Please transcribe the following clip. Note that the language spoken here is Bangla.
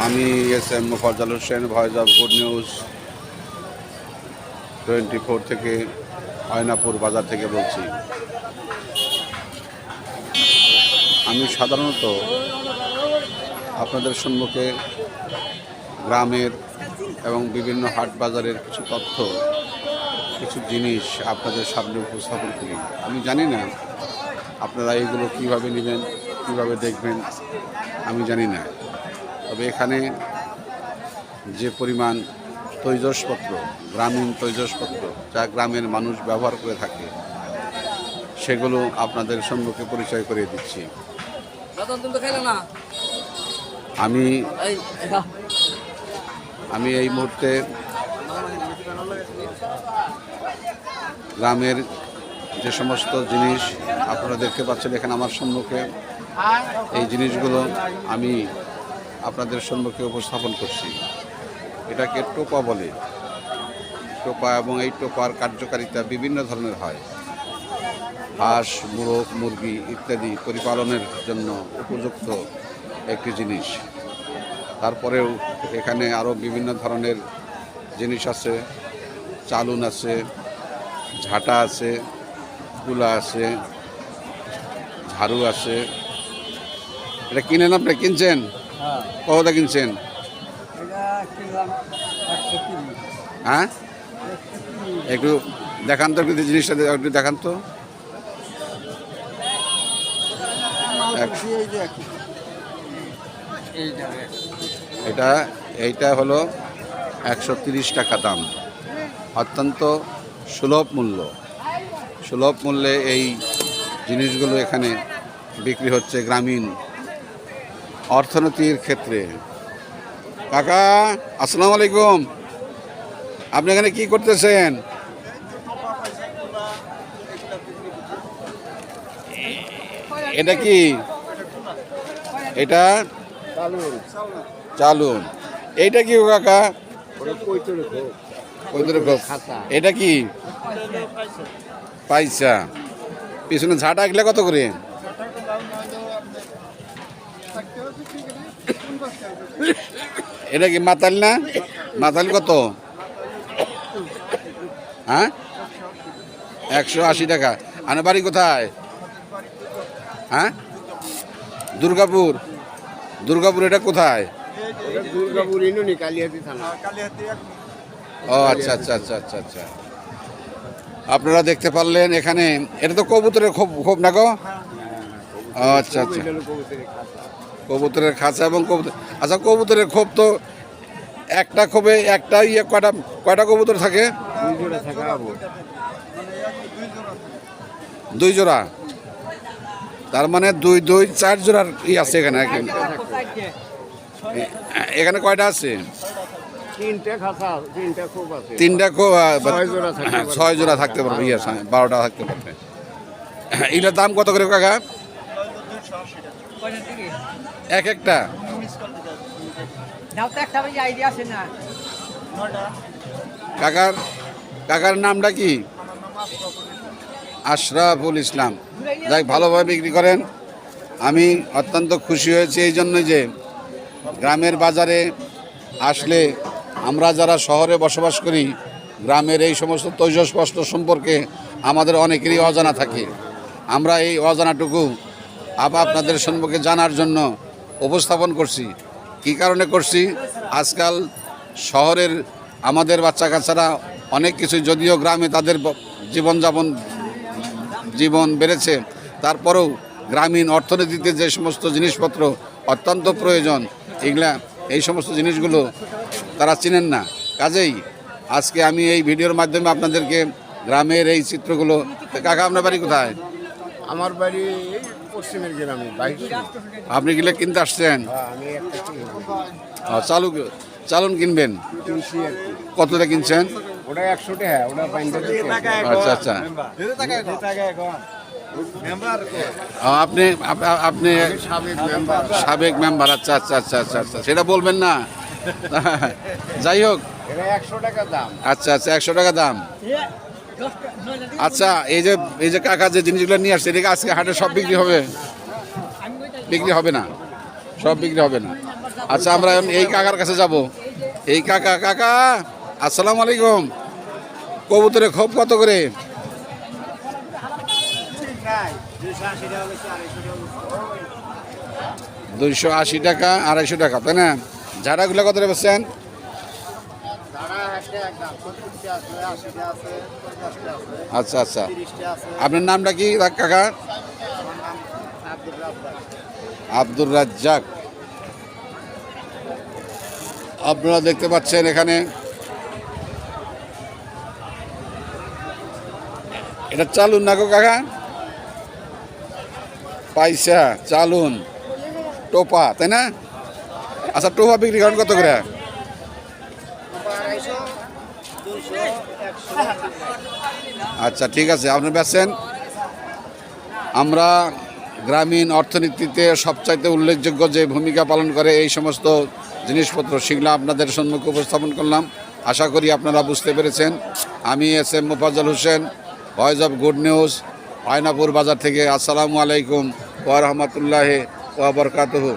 আমি SM. Mofazzal Hossain, voice of good news 24 থেকে আয়নাপুর বাজার থেকে বলছি। আমি সাধারণত আপনাদের সম্মুখে গ্রামের এবং বিভিন্ন হাট বাজারের কিছু তথ্য, কিছু জিনিস আপনাদের সামনে উপস্থাপন করি। আমি জানি না আপনারা এইগুলো কীভাবে নেবেন, কীভাবে দেখবেন, আমি জানি না। তবে এখানে যে পরিমাণ তৈজসপত্র, গ্রামীণ তৈজসপত্র যা গ্রামের মানুষ ব্যবহার করে থাকে, সেগুলো আপনাদের সম্মুখে পরিচয় করিয়ে দিচ্ছি। আমি এই মুহূর্তে গ্রামের যে সমস্ত জিনিস আপনারা দেখতে পাচ্ছেন এখানে আমার সম্মুখে, এই জিনিসগুলো আমি আপনাদের সম্মুখে উপস্থাপন করছি। এটাকে টোপা বলে। টোপা, এবং এই টোপার কার্যকারিতা বিভিন্ন ধরনের হয়। হাঁস, মোরগ, মুরগি ইত্যাদি পরিপালনের জন্য উপযুক্ত একটি জিনিস। তারপরেও এখানে আরও বিভিন্ন ধরনের জিনিস আছে। চালুন আছে, ঝাঁটা আছে, কুলা আছে, ঝাড়ু আছে। এটা কিনেন, আপনি কিনছেন? কতটা কিনছেন? হ্যাঁ, একটু দেখান তো, একটু জিনিসটা একটু দেখান তো। এইটা হলো 130 টাকা দাম। অত্যন্ত সুলভ মূল্যে এই জিনিসগুলো এখানে বিক্রি হচ্ছে গ্রামীণ অর্থনীতির ক্ষেত্রে। কাকা, আসসালামু আলাইকুম। আপনি এখানে কি করতেছেন? এটা কি? এটা চালুন। এইটা কি কাকা? এটা কি? পয়সা। পিছনে ঝাঁটা গেলে কত করে? এটা কি মাতাল না? মাতাল কত? হ্যাঁ, 180 টাকা। আর বাড়ি কোথায়? হ্যাঁ, দুর্গাপুর। এটা কোথায়? দুর্গাপুর ইউনিয়ন, কালিহাতী থানা। ও আচ্ছা। আপনারা দেখতে পারলেন এখানে, এটা তো কবুতরের খোপ না গো? আচ্ছা। কবুতরের খাঁচা এবং কবুতর। আচ্ছা, কবুতরের খোপ তো একটা খোপে একটা কয়টা কবুতর থাকে? 2 জোড়া থাকে। 2 জোড়া। তার মানে 4 জোড়ার আছে এখানে। এখানে কয়টা আছে? 3টে খাঁচা, 3টা খোপ আছে। 3টা খোপ, 6 জোড়া থাকতে পারবে। 12টা থাকতে পারবে। এগুলোর দাম কত করে কাকা? এক একটা? কাকার নামটা কি? আশরাফুল ইসলাম। যাই, ভালোভাবে বিক্রি করেন। আমি অত্যন্ত খুশি হয়েছি এই জন্যই যে গ্রামের বাজারে আসলে আমরা যারা শহরে বসবাস করি, গ্রামের এই সমস্ত তৈজসপত্র সম্পর্কে আমাদের অনেকেরই অজানা থাকে। আমরা এই অজানাটুকু আপনাদের সম্মুখে জানার জন্য উপস্থাপন করছি। কী কারণে করছি? আজকাল শহরের আমাদের বাচ্চা কাচ্চারা অনেক কিছু, যদিও গ্রামে তাদের জীবন বেড়েছে, তারপরেও গ্রামীণ অর্থনীতিতে যে সমস্ত জিনিসপত্র অত্যন্ত প্রয়োজন, এই সমস্ত জিনিসগুলো তারা চিনেন না। কাজেই আজকে আমি এই ভিডিওর মাধ্যমে আপনাদেরকে গ্রামের এই চিত্রগুলো। কাকা, আপনার বাড়ি কোথায়? আমার বাড়ি পশ্চিমের গ্রামে। আপনি গেলে কিনতে আসছেন? চালুন কিনবেন? কতটা কিনছেন? ওটা 100 টাকা। ওটা 5 টাকা। আচ্ছা। আপনি সাবেক মেম্বার। আচ্ছা। সেটা বলবেন না। যাই হোক, 100 টাকা দাম। আচ্ছা 100 টাকা দাম। আচ্ছা, এই যে কাকা যে জিনিসগুলো নিয়ে আসছে, এদিকে আজকে হাটে সব বিক্রি হবে? বিক্রি হবে না, সব বিক্রি হবে না। আচ্ছা আমরা এখন এই কাকার কাছে যাব। এই কাকা, কাকা আসসালামু আলাইকুম। কবুতরের খোপ কত করে? 280 টাকা, 250 টাকা, তাই না? ঝাড়াগুলো কত করে বেচছেন? আচ্ছা আচ্ছা, আপনার নামটা কি কাকা? আব্দুর রাজ্জাক। আপনারা দেখতে পাচ্ছেন এখানে এটা চালুন না গো কাকা? পাইসা চালুন টোপা, তাই না? আচ্ছা টোপা বিক্রি করেন কত করে? আচ্ছা ঠিক আছে, আপনি বেচছেন। আমরা গ্রামীণ অর্থনীতিতে সবচাইতে উল্লেখযোগ্য যে ভূমিকা পালন করে এই সমস্ত জিনিসপত্র, সেগুলো আপনাদের সম্মুখে উপস্থাপন করলাম। আশা করি আপনারা বুঝতে পেরেছেন। আমি SM Mofazzal Hossain, voice of good news, Aynapur Bazar থেকে। আসসালামু আলাইকুম ওয়া রাহমাতুল্লাহি ওয়া বারাকাতুহু।